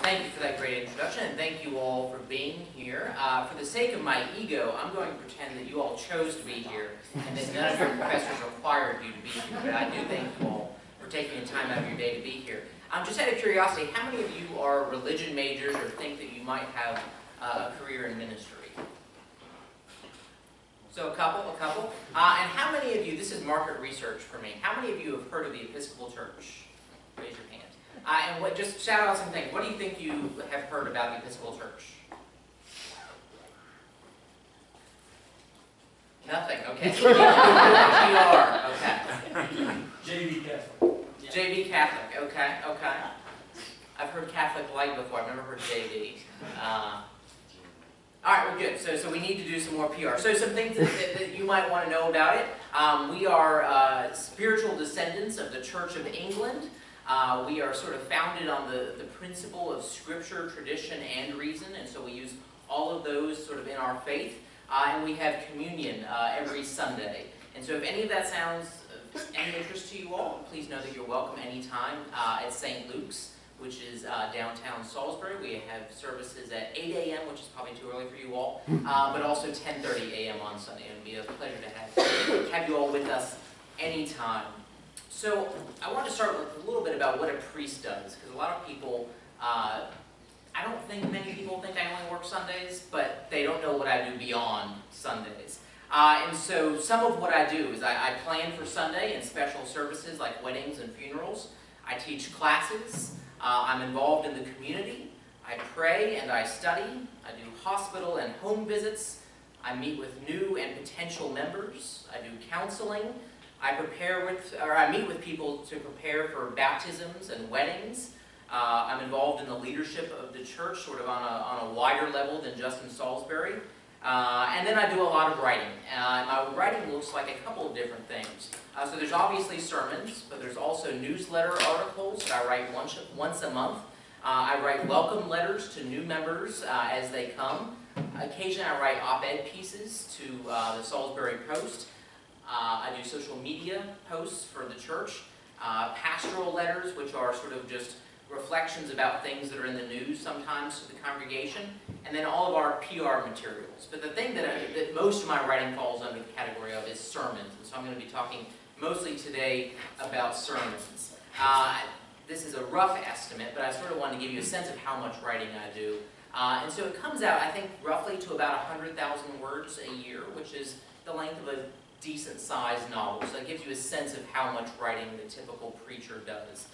thank you for that great introduction, and thank you all for being here. For the sake of my ego, I'm going to pretend that you all chose to be here, and that none of your professors required you to be here, but I do thank you all for taking the time out of your day to be here. Just out of curiosity, how many of you are religion majors or think that you might have a career in ministry? So a couple. And how many of you, this is market research for me, how many of you have heard of the Episcopal Church? Raise your hand. And just shout out some things. What do you think you have heard about the Episcopal Church? Nothing, okay. PR, okay. JV Catholic. JV Catholic, okay. I've heard Catholic Light before, I've never heard JV. Alright, well good. So we need to do some more PR. So some things that you might want to know about it. We are spiritual descendants of the Church of England. We are sort of founded on the principle of Scripture, tradition, and reason, and so we use all of those sort of in our faith. And we have communion every Sunday. And so if any of that sounds of any interest to you all, please know that you're welcome anytime at St. Luke's, which is downtown Salisbury. We have services at 8 a.m., which is probably too early for you all, but also 10:30 a.m. on Sunday. It would be a pleasure to have you all with us anytime. So I want to start with a little bit about what a priest does, because a lot of people, I don't think many people think I only work Sundays, but they don't know what I do beyond Sundays. And so some of what I do is I plan for Sunday in special services like weddings and funerals. I teach classes. I'm involved in the community. I pray and I study. I do hospital and home visits. I meet with new and potential members. I do counseling. I meet with people to prepare for baptisms and weddings. I'm involved in the leadership of the church, sort of on a wider level than just in Salisbury. And then I do a lot of writing. My writing looks like a couple of different things. So there's obviously sermons, but there's also newsletter articles that I write once a month. I write welcome letters to new members as they come. Occasionally I write op-ed pieces to the Salisbury Post. I do social media posts for the church, pastoral letters, which are sort of just reflections about things that are in the news sometimes to the congregation, and then all of our PR materials. But the thing that most of my writing falls under the category of is sermons, and so I'm going to be talking mostly today about sermons. This is a rough estimate, but I sort of wanted to give you a sense of how much writing I do. And so it comes out, I think, roughly to about 100,000 words a year, which is the length of a decent-sized novel. So it gives you a sense of how much writing the typical preacher does.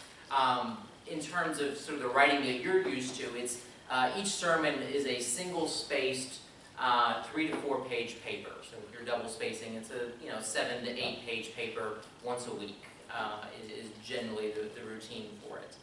In terms of sort of the writing that you're used to, it's each sermon is a single-spaced 3 to 4 page paper. So if you're double spacing, it's a 7 to 8 page paper once a week is generally the routine for it.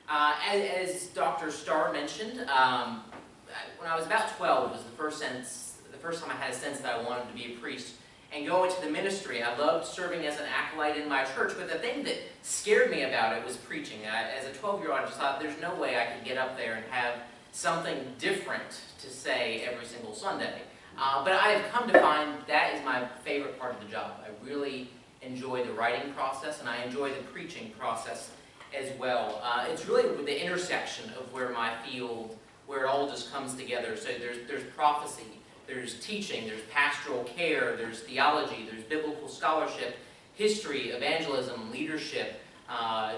As Dr. Starr mentioned, when I was about 12 was the first time I had a sense that I wanted to be a priest and go into the ministry. I loved serving as an acolyte in my church, but the thing that scared me about it was preaching. As a 12-year-old, I just thought there's no way I could get up there and have something different to say every single Sunday. But I have come to find that is my favorite part of the job. I really enjoy the writing process, and I enjoy the preaching process as well. It's really the intersection of where my field, where it all just comes together. So there's prophecy, there's teaching, there's pastoral care, there's theology, there's biblical scholarship, history, evangelism, leadership,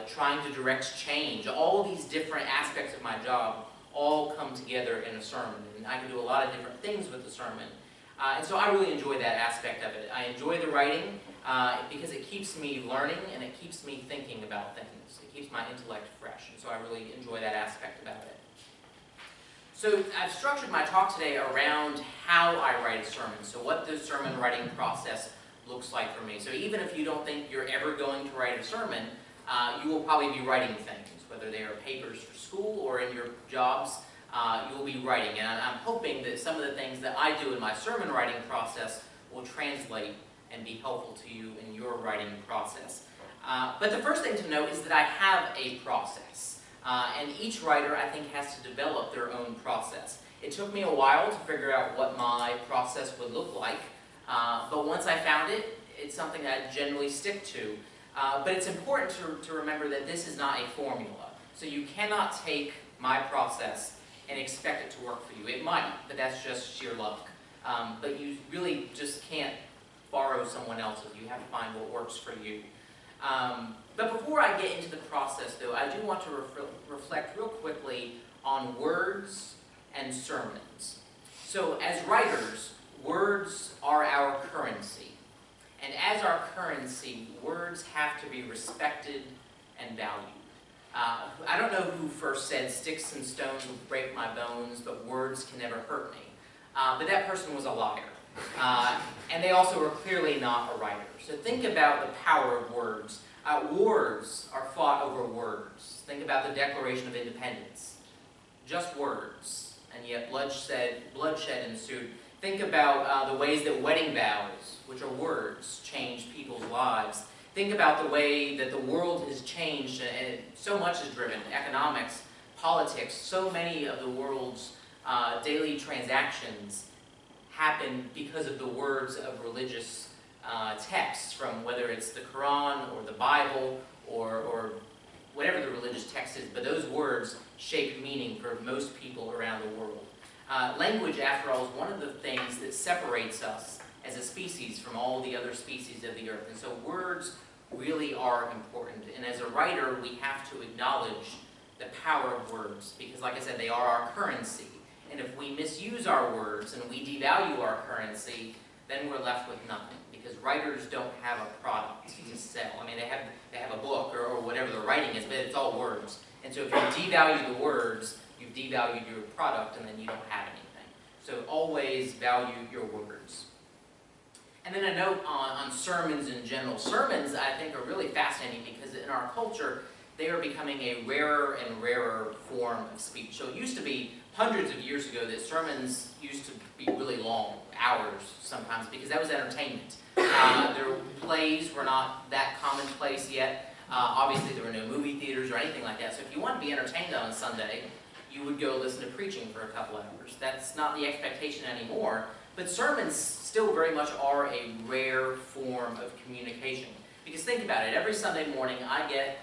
trying to direct change. All of these different aspects of my job all come together in a sermon. And I can do a lot of different things with the sermon. And so I really enjoy that aspect of it. I enjoy the writing because it keeps me learning and it keeps me thinking about things. It keeps my intellect fresh. And so I really enjoy that aspect about it. So I've structured my talk today around how I write a sermon, so what the sermon writing process looks like for me. So even if you don't think you're ever going to write a sermon, you will probably be writing things, whether they are papers for school or in your jobs, you will be writing. And I'm hoping that some of the things that I do in my sermon writing process will translate and be helpful to you in your writing process. But the first thing to note is that I have a process. And each writer, I think, has to develop their own process. It took me a while to figure out what my process would look like, but once I found it, it's something that I generally stick to. But it's important to remember that this is not a formula. So you cannot take my process, and expect it to work for you. It might, but that's just sheer luck. But you really just can't borrow someone else's. You have to find what works for you. But before I get into the process, though, I do want to reflect real quickly on words and sermons. So as writers, words are our currency. And as our currency, words have to be respected and valued. I don't know who first said, "Sticks and stones will break my bones, but words can never hurt me." But that person was a liar. And they also were clearly not a writer. So think about the power of words. Wars are fought over words. Think about the Declaration of Independence. Just words, and yet bloodshed ensued. Think about the ways that wedding vows, which are words, change people's lives. Think about the way that the world has changed, and so much is driven. Economics, politics, so many of the world's daily transactions happen because of the words of religious texts, from whether it's the Quran or the Bible or whatever the religious text is, but those words shape meaning for most people around the world. Language, after all, is one of the things that separates us as a species from all the other species of the earth, and so words really are important. And as a writer, we have to acknowledge the power of words, because like I said, they are our currency. And if we misuse our words and we devalue our currency, then we're left with nothing, because writers don't have a product to sell. I mean, they have a book or whatever the writing is, but it's all words. And so if you devalue the words, you've devalued your product, and then you don't have anything. So always value your words. And then a note on sermons in general. Sermons, I think, are really fascinating because in our culture, they are becoming a rarer and rarer form of speech. So it used to be hundreds of years ago that sermons used to be really long, hours sometimes, because that was entertainment. Their plays were not that commonplace yet. Obviously, there were no movie theaters or anything like that. So if you wanted to be entertained on a Sunday, you would go listen to preaching for a couple hours. That's not the expectation anymore. But sermons still very much are a rare form of communication. Because think about it, every Sunday morning I get,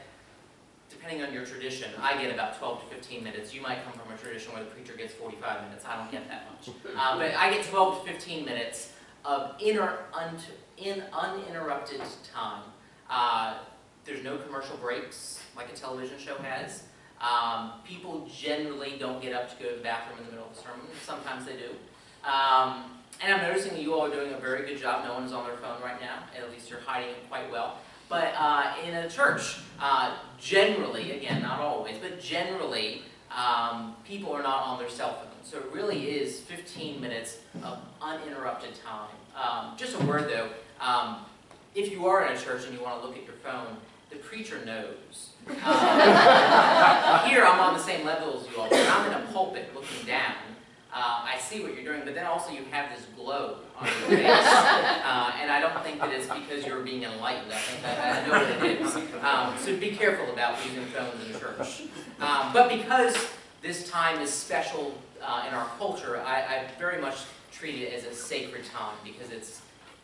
depending on your tradition, I get about 12 to 15 minutes. You might come from a tradition where the preacher gets 45 minutes. I don't get that much. But I get 12 to 15 minutes of uninterrupted time. There's no commercial breaks like a television show has. People generally don't get up to go to the bathroom in the middle of the sermon. Sometimes they do. And I'm noticing that you all are doing a very good job. No one's on their phone right now. At least you're hiding it quite well. But in a church, generally, again, not always, but generally, people are not on their cell phones. So it really is 15 minutes of uninterrupted time. Just a word, though. If you are in a church and you want to look at your phone, the preacher knows. Here, I'm on the same level as you all, but I'm in a pulpit looking down. I see what you're doing, but then also you have this glow on your face. And I don't think that it's because you're being enlightened. I think I know what it is. So be careful about using phones in church. But because this time is special in our culture, I very much treat it as a sacred time, because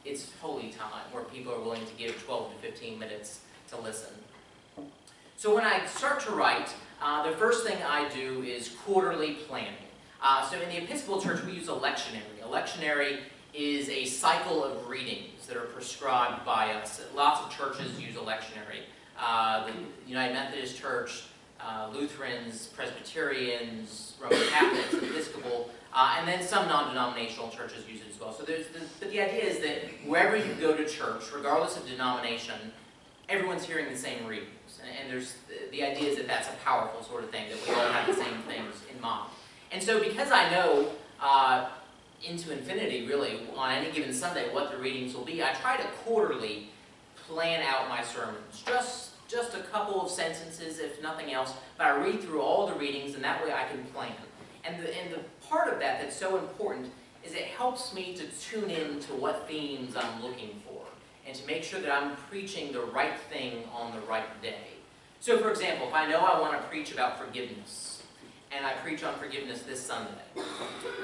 it's holy time where people are willing to give 12 to 15 minutes to listen. So when I start to write, the first thing I do is quarterly planning. So in the Episcopal Church, we use a lectionary. A lectionary is a cycle of readings that are prescribed by us. Lots of churches use a lectionary. The United Methodist Church, Lutherans, Presbyterians, Roman Catholics, Episcopal, and then some non-denominational churches use it as well. So but the idea is that wherever you go to church, regardless of denomination, everyone's hearing the same readings. And the idea is that that's a powerful sort of thing, that we all have the same things in mind. And so because I know into infinity, really, on any given Sunday what the readings will be, I try to quarterly plan out my sermons. Just a couple of sentences, if nothing else, but I read through all the readings, and that way I can plan. And the part of that that's so important is it helps me to tune in to what themes I'm looking for, and to make sure that I'm preaching the right thing on the right day. So for example, if I know I want to preach about forgiveness, and I preach on forgiveness this Sunday,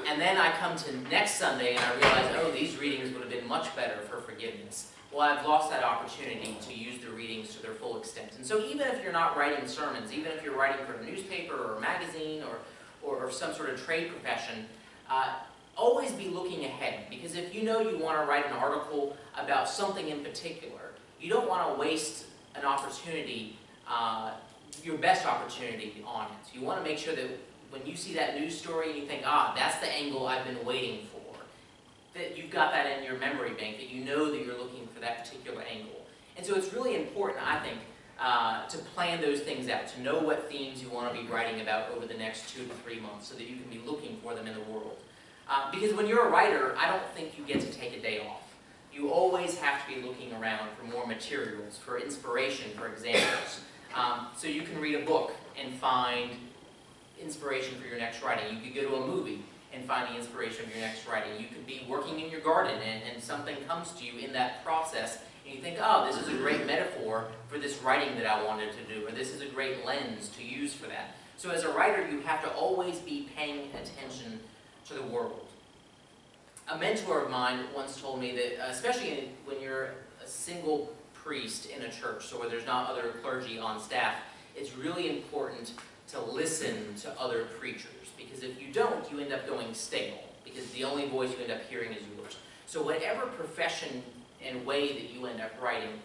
and then I come to next Sunday and I realize, oh, these readings would have been much better for forgiveness, well, I've lost that opportunity to use the readings to their full extent. And so even if you're not writing sermons, even if you're writing for a newspaper or a magazine or some sort of trade profession, always be looking ahead. Because if you know you want to write an article about something in particular, you don't want to waste an opportunity, your best opportunity on it. You want to make sure that when you see that news story and you think, that's the angle I've been waiting for, that you've got that in your memory bank, that you know that you're looking for that particular angle. And so it's really important, I think, to plan those things out, to know what themes you want to be writing about over the next 2 to 3 months so that you can be looking for them in the world. Because when you're a writer, I don't think you get to take a day off. You always have to be looking around for more materials, for inspiration, for examples. So you can read a book and find inspiration for your next writing. You could go to a movie and find the inspiration of your next writing. You could be working in your garden and something comes to you in that process and you think, this is a great metaphor for this writing that I wanted to do, or this is a great lens to use for that. So as a writer, you have to always be paying attention to the world. A mentor of mine once told me that, especially when you're a single priest in a church, so where there's not other clergy on staff, it's really important to listen to other preachers. Because if you don't, you end up going stale, because the only voice you end up hearing is yours. So whatever profession and way that you end up writing,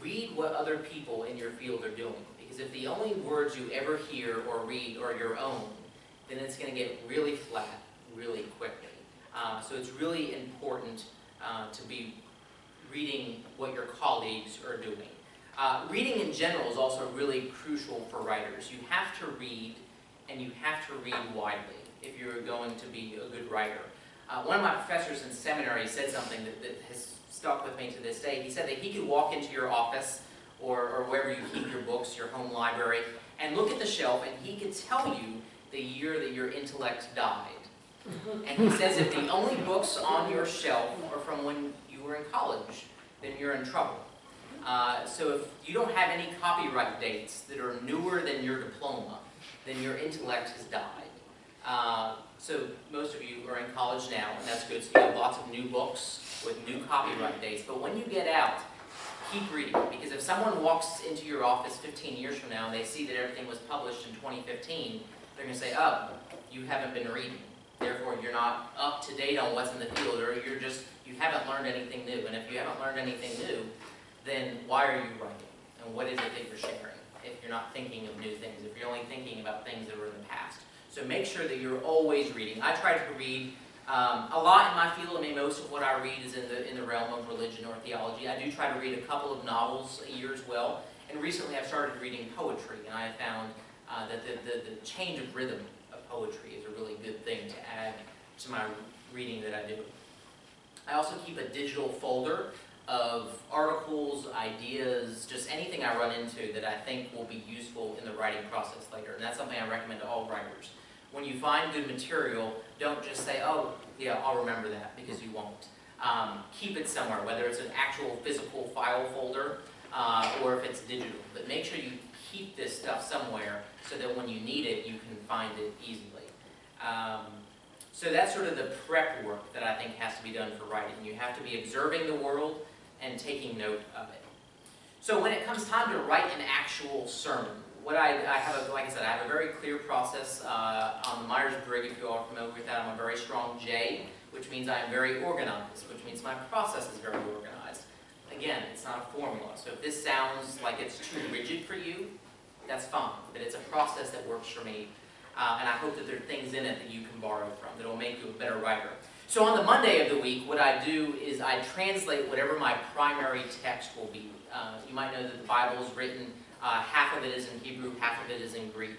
read what other people in your field are doing. Because if the only words you ever hear or read are your own, then it's going to get really flat really quickly. So it's really important to be reading what your colleagues are doing. Reading in general is also really crucial for writers. You have to read, and you have to read widely if you're going to be a good writer. One of my professors in seminary said something that has stuck with me to this day. He said that he could walk into your office or wherever you keep your books, your home library, and look at the shelf, and he could tell you the year that your intellect died. And he says if the only books on your shelf are from when you were in college, then you're in trouble. So if you don't have any copyright dates that are newer than your diploma, then your intellect has died. So most of you are in college now, and that's good. So you have lots of new books with new copyright dates. But when you get out, keep reading. Because if someone walks into your office 15 years from now and they see that everything was published in 2015, they're going to say, you haven't been reading. Therefore, you're not up to date on what's in the field, or you haven't learned anything new. And if you haven't learned anything new, then why are you writing? And what is it that you're sharing if you're not thinking of new things, if you're only thinking about things that were in the past? So make sure that you're always reading. I try to read a lot in my field. I mean, most of what I read is in the realm of religion or theology. I do try to read a couple of novels a year as well. And recently I've started reading poetry, and I have found that the change of rhythm of poetry is a really good thing to add to my reading that I do. I also keep a digital folder of articles, ideas, just anything I run into that I think will be useful in the writing process later. And that's something I recommend to all writers. When you find good material, don't just say, yeah, I'll remember that, because you won't. Keep it somewhere, whether it's an actual physical file folder or if it's digital. But make sure you keep this stuff somewhere so that when you need it, you can find it easily. So that's sort of the prep work that I think has to be done for writing. You have to be observing the world and taking note of it. So when it comes time to write an actual sermon, what I have, like I said, I have a very clear process on the Myers-Briggs. If you all are familiar with that, I'm a very strong J, which means I am very organized, which means my process is very organized. Again, it's not a formula, so if this sounds like it's too rigid for you, that's fine, but it's a process that works for me, and I hope that there are things in it that you can borrow from that will make you a better writer. So on the Monday of the week, what I do is I translate whatever my primary text will be. You might know that the Bible is written, half of it is in Hebrew, half of it is in Greek.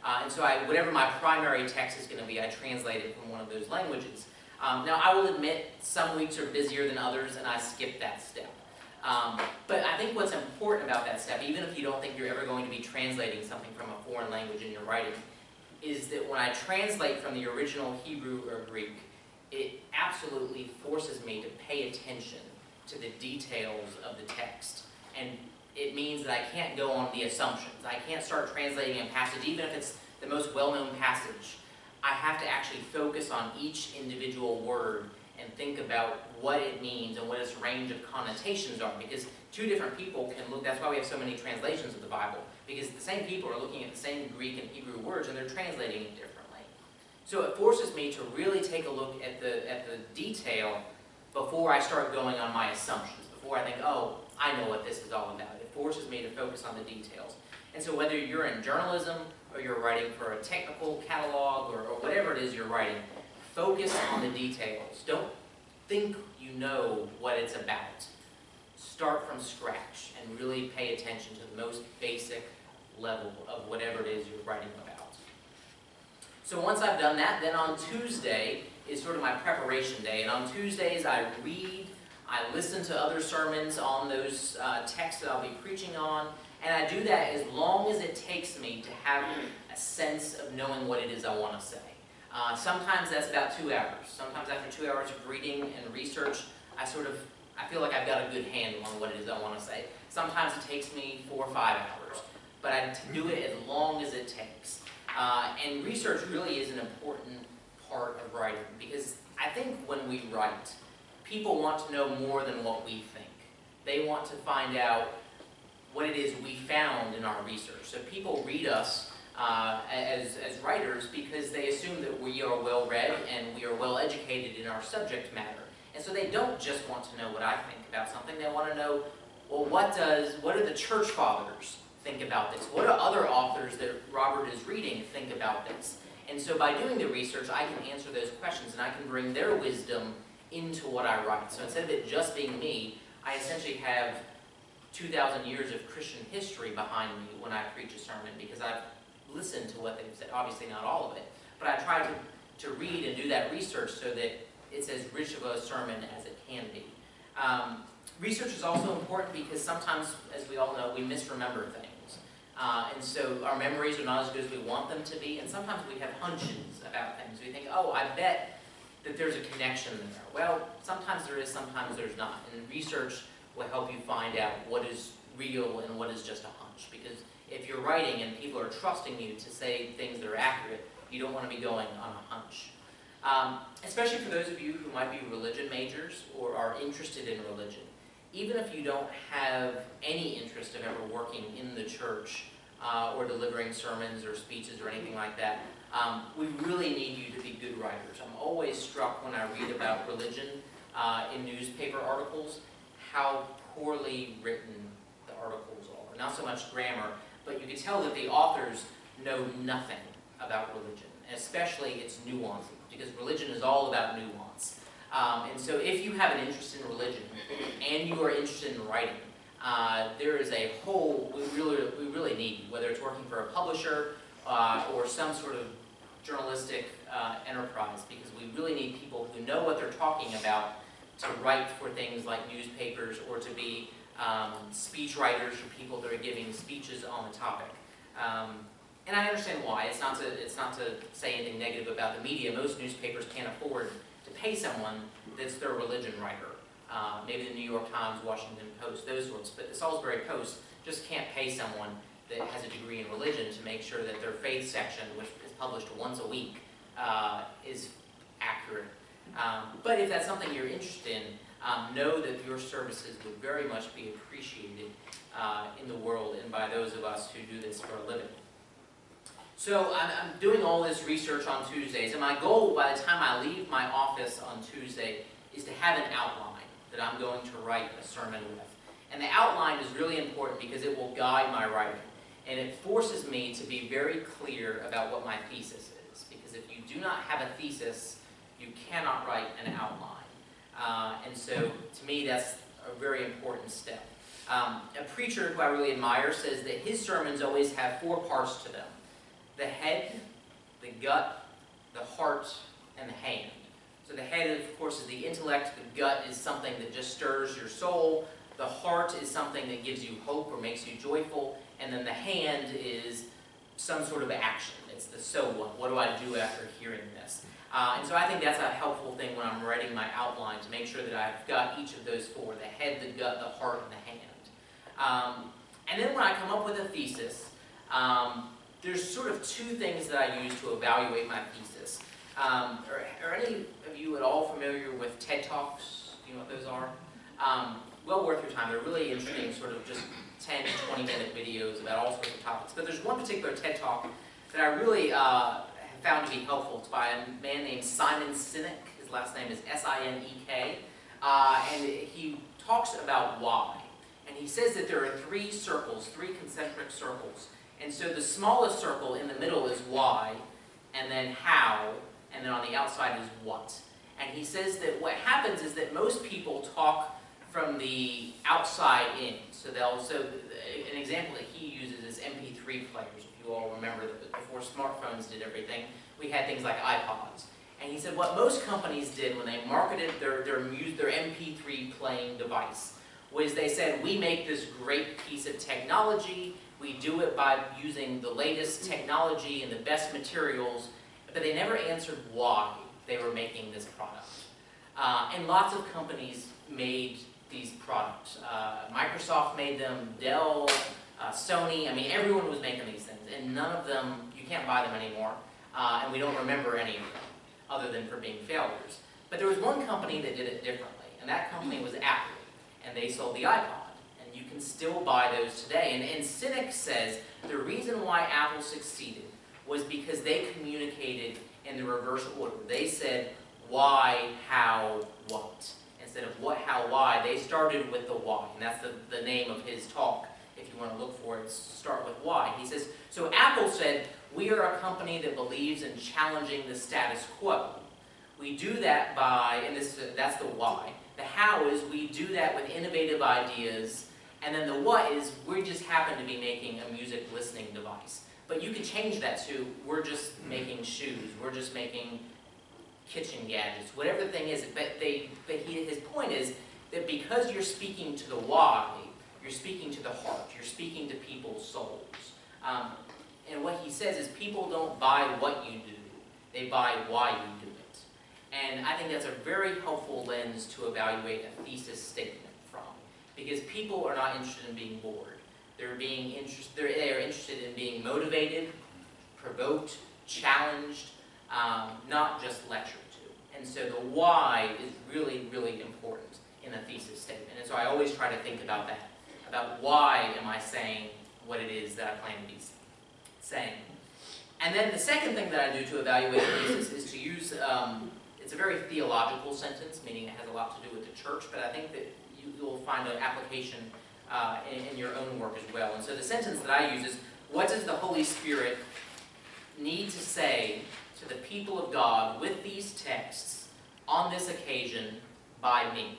And so whatever my primary text is going to be, I translate it from one of those languages. Now I will admit some weeks are busier than others, and I skip that step. But I think what's important about that step, even if you don't think you're ever going to be translating something from a foreign language in your writing, is that when I translate from the original Hebrew or Greek, it absolutely forces me to pay attention to the details of the text. And it means that I can't go on the assumptions. I can't start translating a passage, even if it's the most well-known passage. I have to actually focus on each individual word and think about what it means and what its range of connotations are, because two different people can look. That's why we have so many translations of the Bible, because the same people are looking at the same Greek and Hebrew words and they're translating it differently. So it forces me to really take a look at the detail before I start going on my assumptions, before I think, oh, I know what this is all about. It forces me to focus on the details. And so whether you're in journalism or you're writing for a technical catalog or whatever it is you're writing, focus on the details. Don't think you know what it's about. Start from scratch and really pay attention to the most basic level of whatever it is you're writing about. So once I've done that, then on Tuesday is sort of my preparation day. And on Tuesdays I read, I listen to other sermons on those texts that I'll be preaching on, and I do that as long as it takes me to have a sense of knowing what it is I want to say. Sometimes that's about 2 hours. Sometimes after 2 hours of reading and research, I feel like I've got a good handle on what it is I want to say. Sometimes it takes me 4 or 5 hours, but I do it as long as it takes. And research really is an important part of writing, because I think when we write, people want to know more than what we think. They want to find out what it is we found in our research. So people read us as writers because they assume that we are well read and we are well educated in our subject matter. And so they don't just want to know what I think about something. They want to know, well, what do the church fathers think about this? What do other authors that Robert is reading think about this? And so by doing the research, I can answer those questions and I can bring their wisdom into what I write. So instead of it just being me, I essentially have 2,000 years of Christian history behind me when I preach a sermon, because I've listened to what they've said. Obviously not all of it, but I try to read and do that research so that it's as rich of a sermon as it can be. Research is also important because sometimes, as we all know, we misremember things. And so our memories are not as good as we want them to be, and sometimes we have hunches about things. We think, oh, I bet that there's a connection there. Well, sometimes there is, sometimes there's not. And research will help you find out what is real and what is just a hunch. Because if you're writing and people are trusting you to say things that are accurate, you don't want to be going on a hunch. Especially for those of you who might be religion majors or are interested in religion. Even if you don't have any interest of ever working in the church or delivering sermons or speeches or anything like that, we really need you to be good writers. I'm always struck when I read about religion in newspaper articles, how poorly written the articles are. Not so much grammar, but you can tell that the authors know nothing about religion, especially its nuances, because religion is all about nuance. And so if you have an interest in religion and you are interested in writing, there is a whole, we really need you, whether it's working for a publisher or some sort of journalistic enterprise, because we really need people who know what they're talking about to write for things like newspapers or to be speech writers for people that are giving speeches on the topic. And I understand why. It's not to say anything negative about the media. Most newspapers can't afford to pay someone that's their religion writer. Maybe the New York Times, Washington Post, those sorts. But the Salisbury Post just can't pay someone that has a degree in religion to make sure that their faith section, which is published once a week, is accurate. But if that's something you're interested in, know that your services would very much be appreciated in the world and by those of us who do this for a living. So I'm doing all this research on Tuesdays, and my goal by the time I leave my office on Tuesday is to have an outline that I'm going to write a sermon with. And the outline is really important because it will guide my writing. And it forces me to be very clear about what my thesis is. Because if you do not have a thesis, you cannot write an outline. And so, to me, that's a very important step. A preacher who I really admire says that his sermons always have 4 parts to them: the head, the gut, the heart, and the hand. So the head, of course, is the intellect. The gut is something that just stirs your soul. The heart is something that gives you hope or makes you joyful. And then the hand is some sort of action. It's the so what. What do I do after hearing this? And so I think that's a helpful thing when I'm writing my outline, to make sure that I've got each of those 4: the head, the gut, the heart, and the hand. And then when I come up with a thesis, there's sort of 2 things that I use to evaluate my thesis. Are any of you at all familiar with TED Talks? Do you know what those are? Well worth your time. They're really interesting, sort of just 10 to 20-minute videos about all sorts of topics. But there's one particular TED Talk that I really have found to be helpful. It's by a man named Simon Sinek. His last name is S-I-N-E-K. And he talks about why. And he says that there are three circles, three concentric circles. And so the smallest circle in the middle is why, and then how, and then on the outside is what. And he says that what happens is that most people talk from the outside in. So an example that he uses is MP3 players. If you all remember that before smartphones did everything, we had things like iPods. And he said what most companies did when they marketed their MP3 playing device was they said, we make this great piece of technology, we do it by using the latest technology and the best materials, but they never answered why they were making this product. And lots of companies made these products. Microsoft made them, Dell, Sony, I mean everyone was making these things, and none of them, you can't buy them anymore, and we don't remember any of them, other than for being failures. But there was one company that did it differently, and that company was Apple, and they sold the iPod, and you can still buy those today. And Sinek says the reason why Apple succeeded was because they communicated in the reverse order. They said why, how, what. Instead of what, how, why, they started with the why, and that's the name of his talk. If you want to look for it, start with why. He says, so Apple said, we are a company that believes in challenging the status quo. We do that by, and that's the why. The how is we do that with innovative ideas, and then the what is we just happen to be making a music listening device. But you could change that to we're just making shoes, we're just making kitchen gadgets, whatever the thing is. But his point is that because you're speaking to the why, you're speaking to the heart, you're speaking to people's souls. And what he says is people don't buy what you do, they buy why you do it. And I think that's a very helpful lens to evaluate a thesis statement from, because people are not interested in being bored. They are interested in being motivated, provoked, challenged, not just lectured to. And so the why is really, really important in a thesis statement. And so I always try to think about that, about why am I saying what it is that I plan to be saying. And then the second thing that I do to evaluate a thesis is to use, it's a very theological sentence, meaning it has a lot to do with the church, but I think that you'll find an application in your own work as well. And so the sentence that I use is, what does the Holy Spirit need to say to the people of God with these texts on this occasion by me?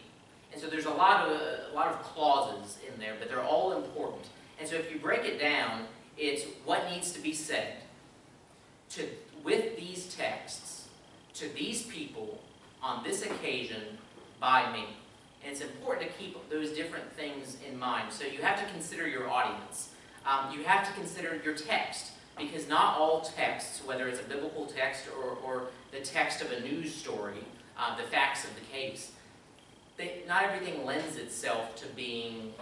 And so there's a lot of clauses in there, but they're all important. And so if you break it down, it's what needs to be said with these texts to these people on this occasion by me. And it's important to keep those different things in mind. So you have to consider your audience. You have to consider your text, because not all texts, whether it's a biblical text or the text of a news story, the facts of the case, not everything lends itself to being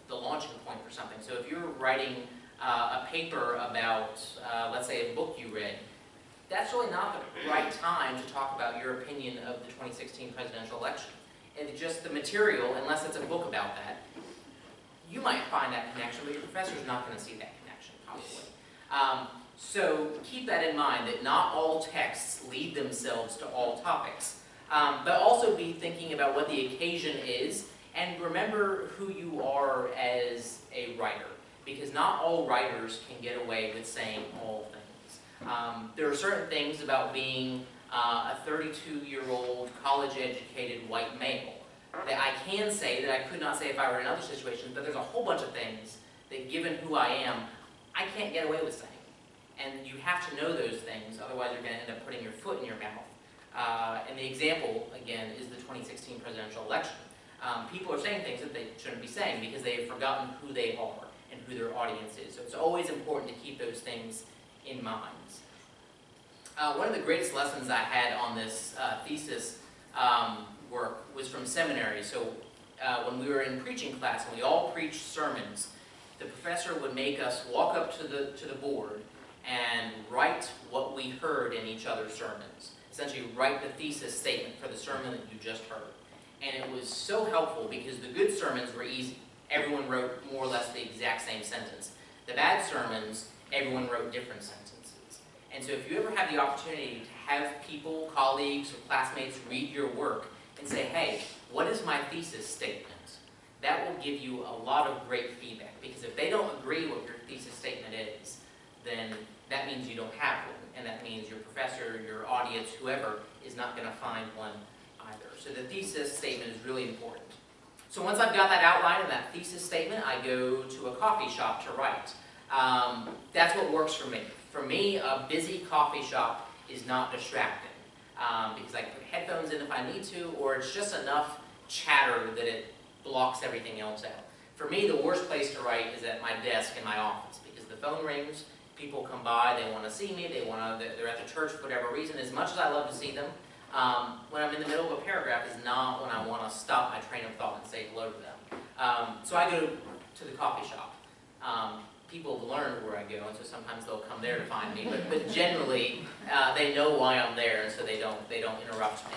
the launching point for something. So if you're writing a paper about, let's say, a book you read, that's really not the right time to talk about your opinion of the 2016 presidential election. And just the material, unless it's a book about that, you might find that connection, but your professor's not going to see that connection, probably. So keep that in mind, that not all texts lead themselves to all topics. But also be thinking about what the occasion is, and remember who you are as a writer, because not all writers can get away with saying all things. There are certain things about being a 32-year-old, college-educated white male that I can say that I could not say if I were in other situations, but there's a whole bunch of things that, given who I am, I can't get away with saying. And you have to know those things, otherwise you're going to end up putting your foot in your mouth. And the example, again, is the 2016 presidential election. People are saying things that they shouldn't be saying because they have forgotten who they are and who their audience is. So it's always important to keep those things in mind. One of the greatest lessons I had on this thesis work was from seminary. So when we were in preaching class and we all preached sermons, the professor would make us walk up to the board and write what we heard in each other's sermons. essentially write the thesis statement for the sermon that you just heard. And it was so helpful because the good sermons were easy. Everyone wrote more or less the exact same sentence. The bad sermons, everyone wrote different sentences. And so if you ever have the opportunity to have people, colleagues, or classmates read your work and say, hey, what is my thesis statement? That will give you a lot of great feedback, because if they don't agree what your thesis statement is, then that means you don't have one, and that means your professor, your audience, whoever, is not going to find one either. So the thesis statement is really important. So once I've got that outline and that thesis statement, I go to a coffee shop to write. That's what works for me. For me, a busy coffee shop is not distracting, because I can put headphones in if I need to, or it's just enough chatter that it blocks everything else out. For me, the worst place to write is at my desk in my office, because the phone rings, people come by, they want to see me, they're at the church for whatever reason. As much as I love to see them, when I'm in the middle of a paragraph is not when I want to stop my train of thought and say hello to them. So I go to the coffee shop. People have learned where I go, and so sometimes they'll come there to find me, but generally they know why I'm there, and so they don't interrupt me.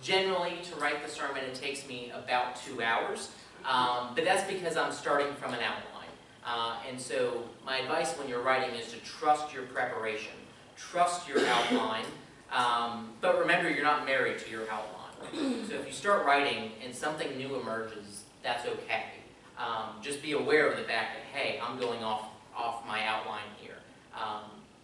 Generally, to write the sermon, it takes me about 2 hours, but that's because I'm starting from an outline. And so my advice when you're writing is to trust your preparation, trust your outline, but remember you're not married to your outline. So if you start writing and something new emerges, that's okay. Just be aware of the fact that, hey, I'm going off my outline here,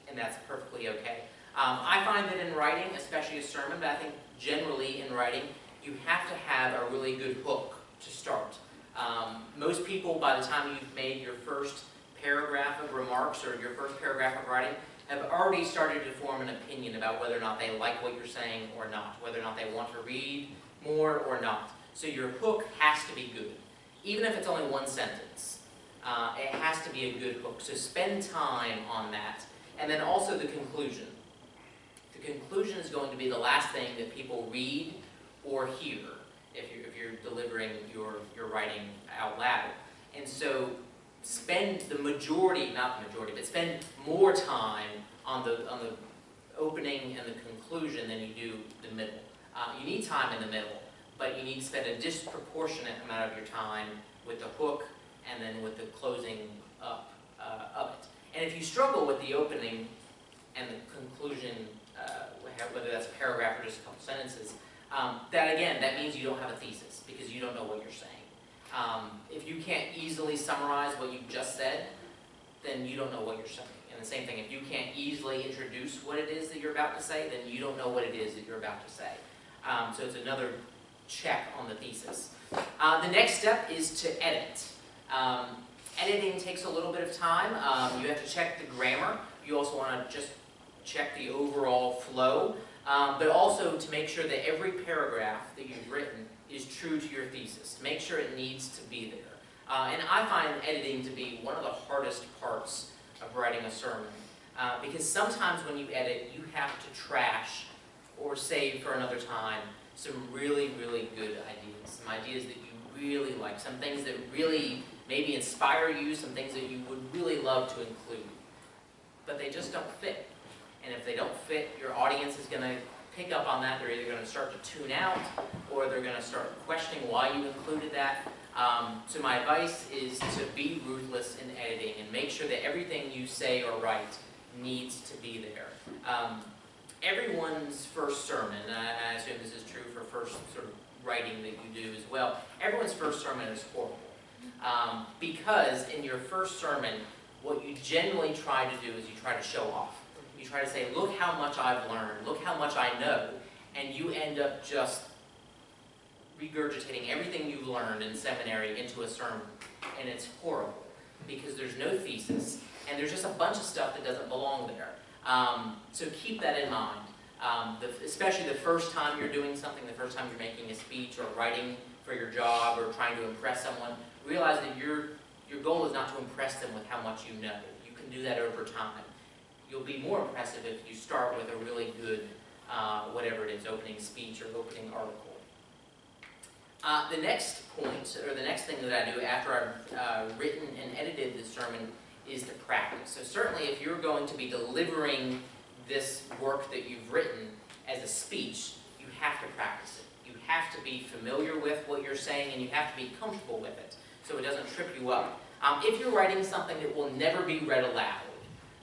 and that's perfectly okay. I find that in writing, especially a sermon, but I think generally in writing, you have to have a really good hook to start. Most people, by the time you've made your first paragraph of remarks or your first paragraph of writing, have already started to form an opinion about whether or not they like what you're saying or not, whether or not they want to read more or not. So your hook has to be good. Even if it's only one sentence, it has to be a good hook. So spend time on that. And then also the conclusion. The conclusion is going to be the last thing that people read or hear if you're delivering your writing out loud. And so spend the majority, not the majority, but spend more time on the opening and the conclusion than you do the middle. You need time in the middle, but you need to spend a disproportionate amount of your time with the hook and then with the closing up of it. And if you struggle with the opening and the conclusion, whether that's a paragraph or just a couple sentences, that means you don't have a thesis, because you don't know what you're saying. If you can't easily summarize what you've just said, then you don't know what you're saying. And the same thing, if you can't easily introduce what it is that you're about to say, then you don't know what it is that you're about to say. So it's another check on the thesis. The next step is to edit. Editing takes a little bit of time. You have to check the grammar. You also want to just check the overall flow, but also to make sure that every paragraph that you've written is true to your thesis. Make sure it needs to be there. And I find editing to be one of the hardest parts of writing a sermon, because sometimes when you edit, you have to trash or save for another time some really, really good ideas, some ideas that you really like, some things that really maybe inspire you, some things that you would really love to include, but they just don't fit. And if they don't fit, your audience is going to pick up on that. They're either going to start to tune out, or they're going to start questioning why you included that. So my advice is to be ruthless in editing and make sure that everything you say or write needs to be there. Everyone's first sermon, and I assume this is true for first sort of writing that you do as well, everyone's first sermon is horrible. Because in your first sermon, what you generally try to do is you try to show off. You try to say, look how much I've learned, look how much I know, and you end up just regurgitating everything you've learned in seminary into a sermon, and it's horrible, because there's no thesis, and there's just a bunch of stuff that doesn't belong there. So keep that in mind, especially the first time you're doing something, the first time you're making a speech or writing for your job or trying to impress someone. Realize that your goal is not to impress them with how much you know. You can do that over time. You'll be more impressive if you start with a really good, whatever it is, opening speech or opening article. The next point, or the next thing that I do after I've written and edited the sermon, is to practice. So certainly if you're going to be delivering this work that you've written, as a speech, you have to practice it. You have to be familiar with what you're saying, and you have to be comfortable with it, so it doesn't trip you up. If you're writing something that will never be read aloud,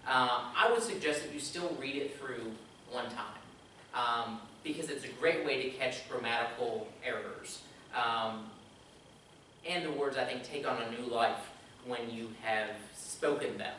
I would suggest that you still read it through one time, because it's a great way to catch grammatical errors. And the words, I think, take on a new life when you have spoken them.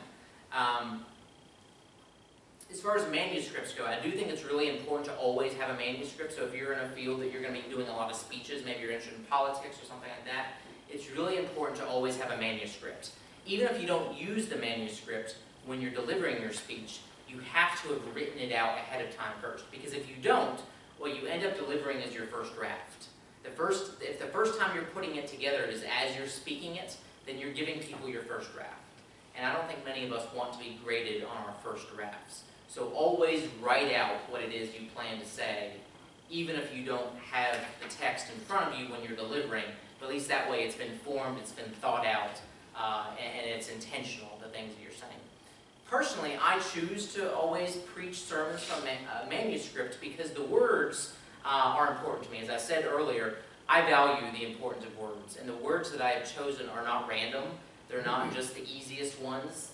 As far as manuscripts go, I do think it's really important to always have a manuscript. So if you're in a field that you're going to be doing a lot of speeches, maybe you're interested in politics or something like that, it's really important to always have a manuscript. Even if you don't use the manuscript when you're delivering your speech, you have to have written it out ahead of time first. Because if you don't, what you end up delivering is your first draft. If the first time you're putting it together is as you're speaking it, then you're giving people your first draft. And I don't think many of us want to be graded on our first drafts. So always write out what it is you plan to say, even if you don't have the text in front of you when you're delivering. But at least that way it's been formed, it's been thought out, and it's intentional, the things that you're saying. Personally, I choose to always preach sermons from a manuscript because the words are important to me. As I said earlier, I value the importance of words, and the words that I have chosen are not random. They're not just the easiest ones.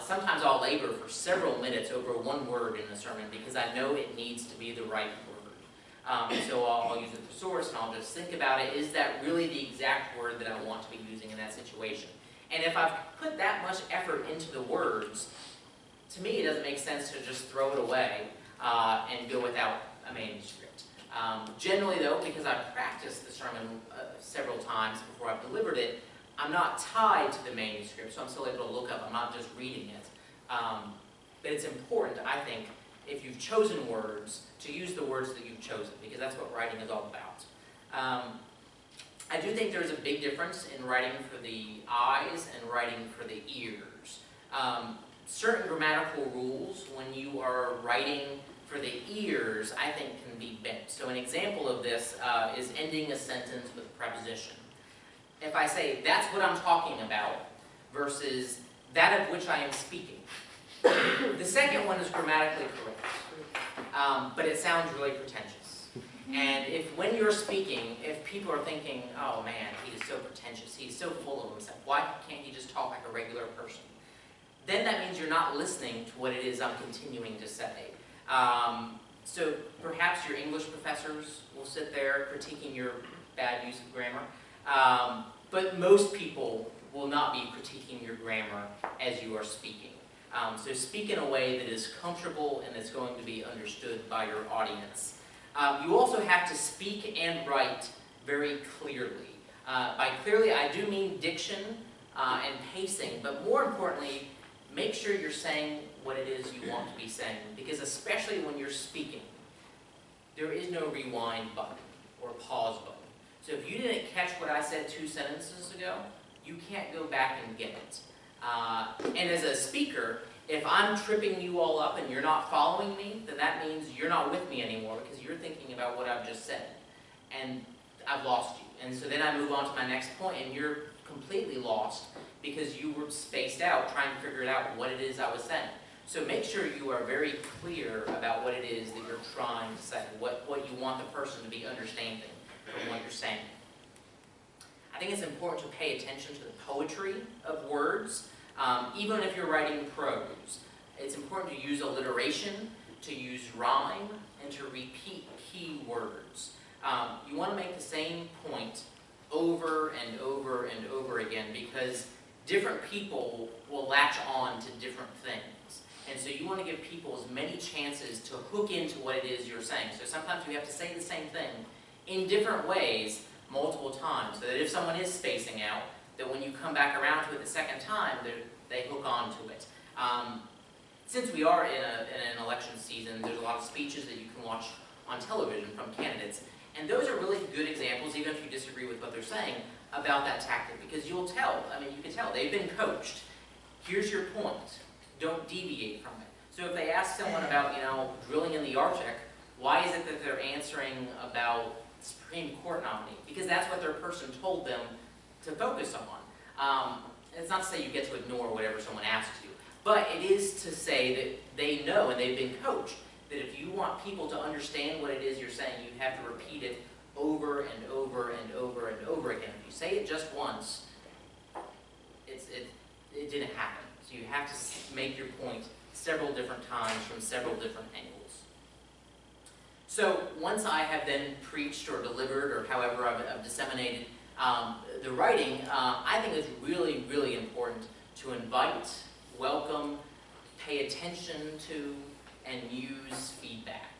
Sometimes I'll labor for several minutes over one word in a sermon because I know it needs to be the right word. So I'll use a thesaurus and I'll just think about it. Is that really the exact word that I want to be using in that situation? And if I've put that much effort into the words, to me it doesn't make sense to just throw it away and go without a manuscript. Generally though, because I've practiced the sermon several times before I've delivered it, I'm not tied to the manuscript, so I'm still able to look up. I'm not just reading it. But it's important, I think, if you've chosen words, to use the words that you've chosen, because that's what writing is all about. I do think there's a big difference in writing for the eyes and writing for the ears. Certain grammatical rules, when you are writing for the ears, I think can be bent. So an example of this is ending a sentence with a preposition. If I say, that's what I'm talking about, versus that of which I am speaking. The second one is grammatically correct, but it sounds really pretentious. And if when you're speaking, if people are thinking, oh man, he is so pretentious, he's so full of himself, why can't he just talk like a regular person? Then that means you're not listening to what it is I'm continuing to say. So perhaps your English professors will sit there critiquing your bad use of grammar. But most people will not be critiquing your grammar as you are speaking. So speak in a way that is comfortable and that's going to be understood by your audience. You also have to speak and write very clearly. By clearly, I do mean diction and pacing, but more importantly, make sure you're saying what it is you want to be saying, because especially when you're speaking, there is no rewind button or pause button. So if you didn't catch what I said 2 sentences ago, you can't go back and get it. And as a speaker, if I'm tripping you all up and you're not following me, then that means you're not with me anymore because you're thinking about what I've just said. And I've lost you. And so then I move on to my next point and you're completely lost because you were spaced out trying to figure out what it is I was saying. So make sure you are very clear about what it is that you're trying to say, what you want the person to be understanding from what you're saying. I think it's important to pay attention to the poetry of words, even if you're writing prose. It's important to use alliteration, to use rhyme, and to repeat key words. You want to make the same point over and over and over again because different people will latch on to different things. And so you want to give people as many chances to hook into what it is you're saying. So sometimes you have to say the same thing in different ways multiple times, so that if someone is spacing out, that when you come back around to it the second time, they hook on to it. Since we are in an election season, there's a lot of speeches that you can watch on television from candidates, and those are really good examples, even if you disagree with what they're saying, about that tactic, because you'll tell, you can tell, they've been coached. Here's your point. Don't deviate from it. So if they ask someone about, drilling in the Arctic, why is it that they're answering about Supreme Court nominee? Because that's what their person told them to focus on. It's not to say you get to ignore whatever someone asks you, but it is to say that they know and they've been coached that if you want people to understand what it is you're saying, you have to repeat it over and over and over and over again. If you say it just once, it didn't happen. So you have to make your point several different times from several different angles. So once I have then preached or delivered, or however I've disseminated the writing, I think it's really, really important to invite, welcome, pay attention to, and use feedback.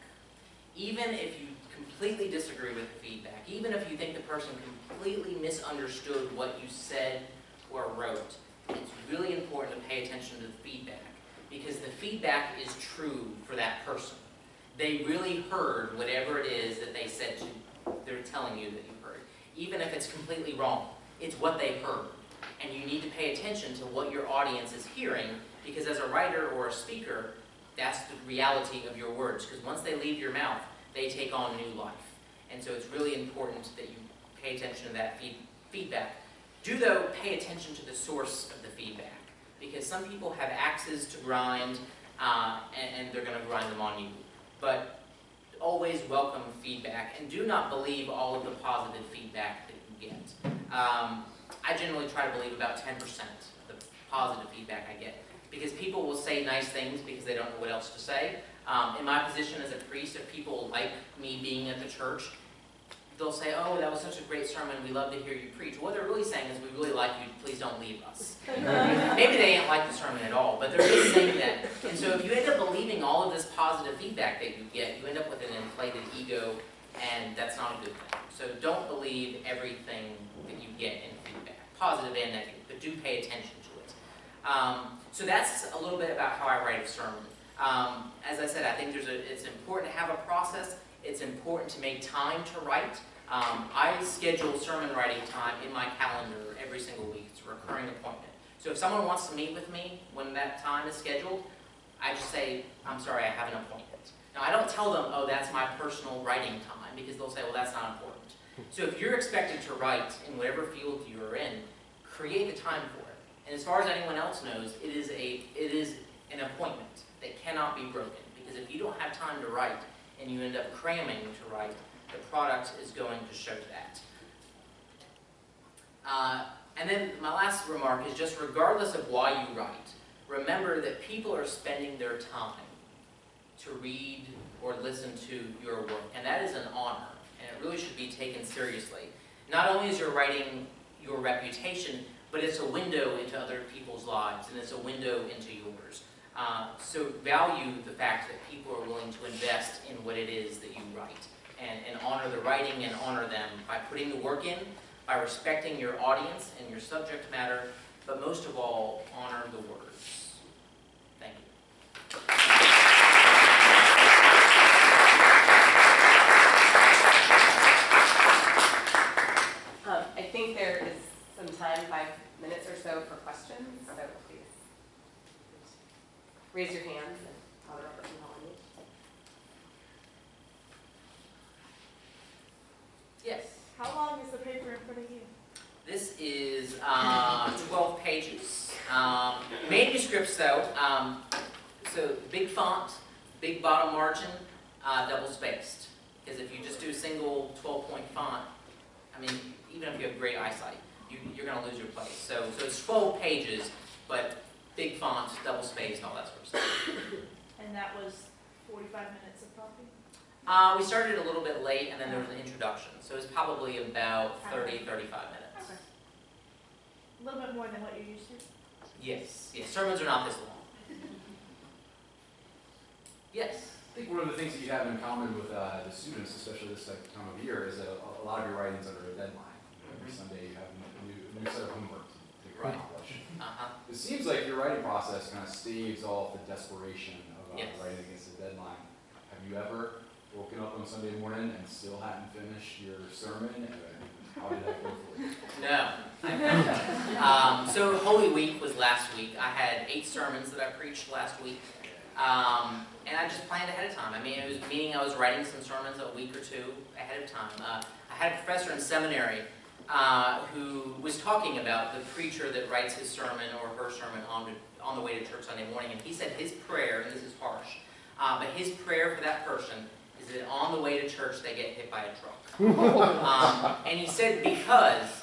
Even if you completely disagree with the feedback, even if you think the person completely misunderstood what you said or wrote, it's really important to pay attention to the feedback, because the feedback is true for that person. They really heard whatever it is that they said they're telling you that you heard. Even if it's completely wrong, it's what they heard. And you need to pay attention to what your audience is hearing, because as a writer or a speaker, that's the reality of your words, because once they leave your mouth, they take on new life. And so it's really important that you pay attention to that feedback. Do, though, pay attention to the source of the feedback, because some people have axes to grind, and they're going to grind them on you. But always welcome feedback, and do not believe all of the positive feedback that you get. I generally try to believe about 10% of the positive feedback I get, because people will say nice things because they don't know what else to say. In my position as a priest, if people like me being at the church, they'll say, "Oh, that was such a great sermon, we love to hear you preach." What they're really saying is, "We really like you, please don't leave us." Maybe they didn't like the sermon at all, but they're just saying that. And so if you end up believing all of this positive feedback that you get, you end up with an inflated ego, and that's not a good thing. So don't believe everything that you get in feedback, positive and negative, but do pay attention to it. So that's a little bit about how I write a sermon. As I said, I think it's important to have a process. It's important to make time to write. I schedule sermon writing time in my calendar every single week. It's a recurring appointment. So if someone wants to meet with me when that time is scheduled, I just say, "I'm sorry, I have an appointment." Now, I don't tell them, "Oh, that's my personal writing time," because they'll say, "Well, that's not important." So if you're expected to write in whatever field you're in, create the time for it. And as far as anyone else knows, it is an appointment that cannot be broken, because if you don't have time to write and you end up cramming to write, the product is going to show that. And then my last remark is just, regardless of why you write, remember that people are spending their time to read or listen to your work, and that is an honor, and it really should be taken seriously. Not only is your writing your reputation, but it's a window into other people's lives, and it's a window into yours. So value the fact that people are willing to invest in what it is that you write, and honor the writing and honor them by putting the work in, by respecting your audience and your subject matter, but most of all, honor the words. Thank you. I think there is some time, 5 minutes or so, for questions, so please raise your hands and I'll remember from calling you. Yes? How long is the paper in front of you? This is 12 pages. Manuscripts, though, so big font, big bottom margin, double spaced. Because if you just do single 12-point font, I mean, even if you have great eyesight, you're going to lose your place. So it's 12 pages, but big font, double spaced, all that sort of stuff. And that was 45 minutes of copy? We started a little bit late, and then there was an introduction. So it was probably about 30, 35 minutes. Okay. A little bit more than what you're used to? Yes. Sermons are not this long. Yes? I think one of the things that you have in common with the students, especially this time of year, is that a lot of your writing's under a deadline. Every Sunday you have a new set of homework to accomplish. It seems like your writing process kind of staves off the desperation of writing against a deadline. Have you ever woken up on Sunday morning and still hadn't finished your sermon? And how did that go for you? No. So Holy Week was last week. I had 8 sermons that I preached last week. And I just planned ahead of time. I mean, it was meaning I was writing some sermons a week or 2 ahead of time. I had a professor in seminary who was talking about the preacher that writes his sermon or her sermon on the way to church Sunday morning, and he said his prayer, and this is harsh, But his prayer for that person is that on the way to church they get hit by a truck. And he said because,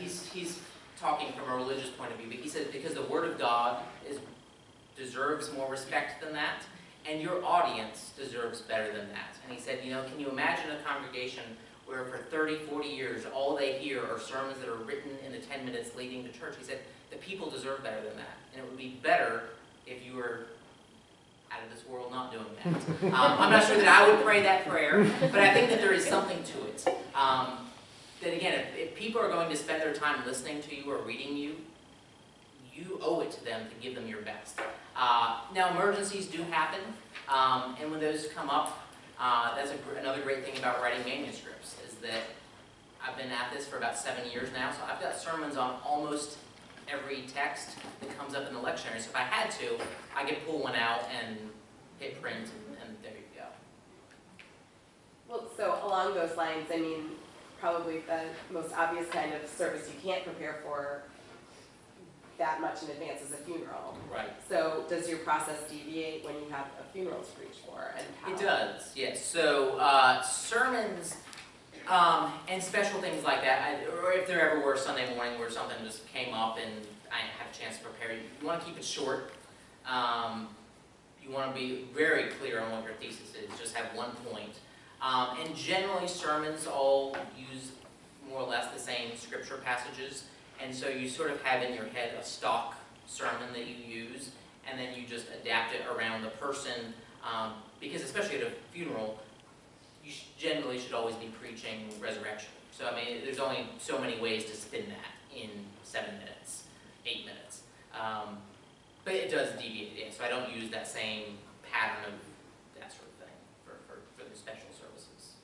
he's talking from a religious point of view, but he said because the Word of God deserves more respect than that, and your audience deserves better than that. And he said, can you imagine a congregation where for 30, 40 years all they hear are sermons that are written in the 10 minutes leading to church? He said, the people deserve better than that. And it would be better if you were out of this world not doing that. I'm not sure that I would pray that prayer, but I think that there is something to it. That again, if people are going to spend their time listening to you or reading you, you owe it to them to give them your best. Now, emergencies do happen, and when those come up, that's another great thing about writing manuscripts, is that I've been at this for about 7 years now, so I've got sermons on almost every text that comes up in the lectionary. So if I had to, I could pull one out and hit print, and there you go. Well, so along those lines, I mean, probably the most obvious kind of service you can't prepare for that much in advance is a funeral. Right. So does your process deviate when you have a funeral to preach for, and how? It does, yes. So sermons and special things like that, or if there ever were a Sunday morning where something just came up and I didn't have a chance to prepare, you want to keep it short. You want to be very clear on what your thesis is, just have one point. And generally sermons all use more or less the same scripture passages, and so you sort of have in your head a stock sermon that you use, and then you just adapt it around the person, because especially at a funeral, you generally should always be preaching resurrection. So I mean, there's only so many ways to spin that in 7 minutes, 8 minutes. But it does deviate, yeah, so I don't use that same pattern of that sort of thing for the special services.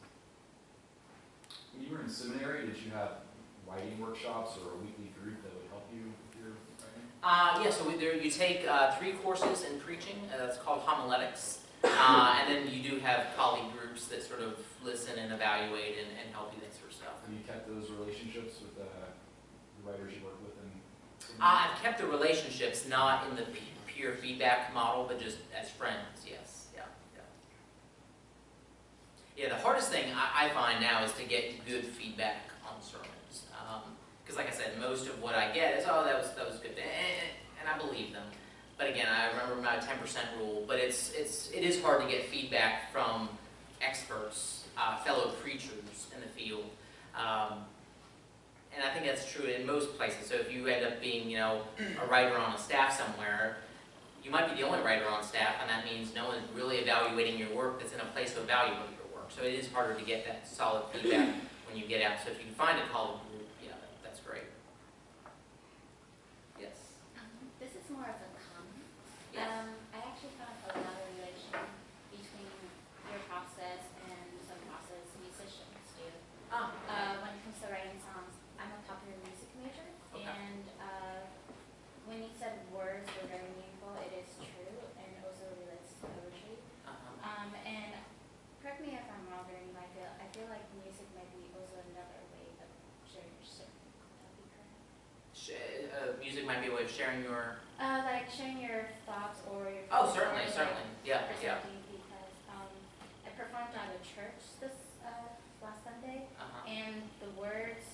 When you were in seminary, did you have writing workshops or a weekly group that would help you with your writing? Yeah, so you take 3 courses in preaching, that's called homiletics, and then you do have colleague groups that sort of listen and evaluate and help you, that sort of stuff. Have you kept those relationships with the writers you work with? I've kept the relationships, not in the peer feedback model, but just as friends, yes. Yeah, the hardest thing I find now is to get good feedback on sermons. Because like I said, most of what I get is, oh, that was good, and I believe them. But again, I remember my 10% rule, but it is hard to get feedback from experts, fellow preachers in the field. And I think that's true in most places. So if you end up being, a writer on a staff somewhere, you might be the only writer on staff, and that means no one's really evaluating your work that's in a place to evaluate your work. So it is harder to get that solid feedback when you get out. So if you can find a colleague group, yeah, that's great. Yes? This is more of a comment. Yes. I actually found a lot of relation between your process and some process musicians do. When it comes to writing songs, I'm a popular music major, Okay. and when you said words were very meaningful, it is true, and also relates to poetry. And correct me if I'm wrong, but I feel like music might be also another way of sharing your story. Would that be correct? Music might be a way of sharing your... Like sharing your thoughts or your... Oh, certainly. Yeah. Presenting, because I performed at a church this last Sunday, and the words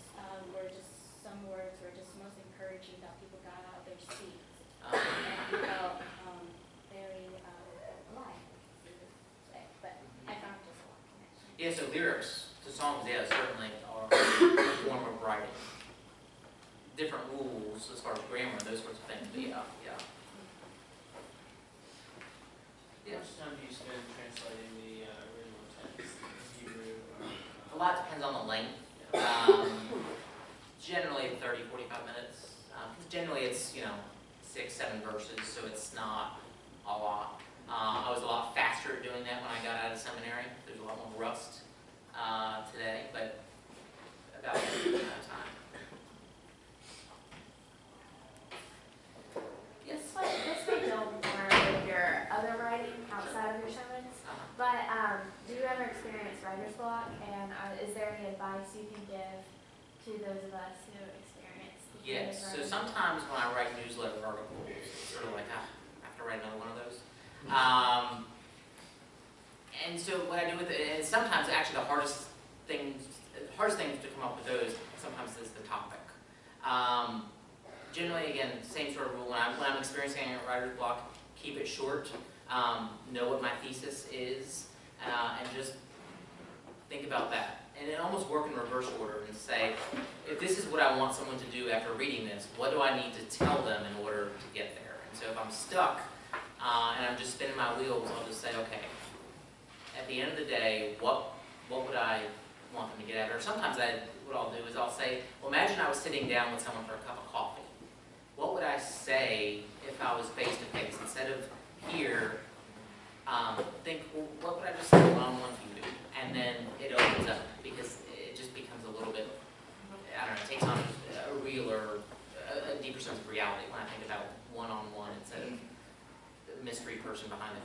some words were just most encouraging, that people got out of their seats and felt very alive. But I found just a lot of connection. Yeah, so lyrics to songs, yeah, certainly are a form of writing. Different rules as far as grammar, those sorts of things, but yeah. How much time do you spend translating the original text in Hebrew? A lot depends on the length. Generally 30, 45 minutes. Generally it's, 6, 7 verses, so it's not a lot. I was a lot faster at doing that when I got out of seminary. There's a lot more rust today, but about that amount of time. Yes? This may deal more with your other writing outside of your sermons, but do you ever experience writer's block, and is there any advice you can give to those of us who experience Yes, so sometimes when I write newsletter articles, it's sort of like, I have to write another one of those. so what I do with it, and sometimes actually the hardest things to come up with those sometimes is the topic. Generally, again, same sort of rule. When I'm experiencing a writer's block, keep it short. Know what my thesis is, and just think about that. And then almost work in reverse order and say, if this is what I want someone to do after reading this, what do I need to tell them in order to get there? And so if I'm stuck and I'm just spinning my wheels, I'll just say, okay, at the end of the day, what would I want them to get at? Or sometimes what I'll do is I'll say, well, imagine I was sitting down with someone for a cup of coffee. What would I say if I was face to face? Instead of here, think, well, what would I just say one-on-one to you? And then it opens up, because it just becomes a little bit, I don't know, it takes on a realer, a deeper sense of reality when I think about one-on-one instead of the mystery person behind the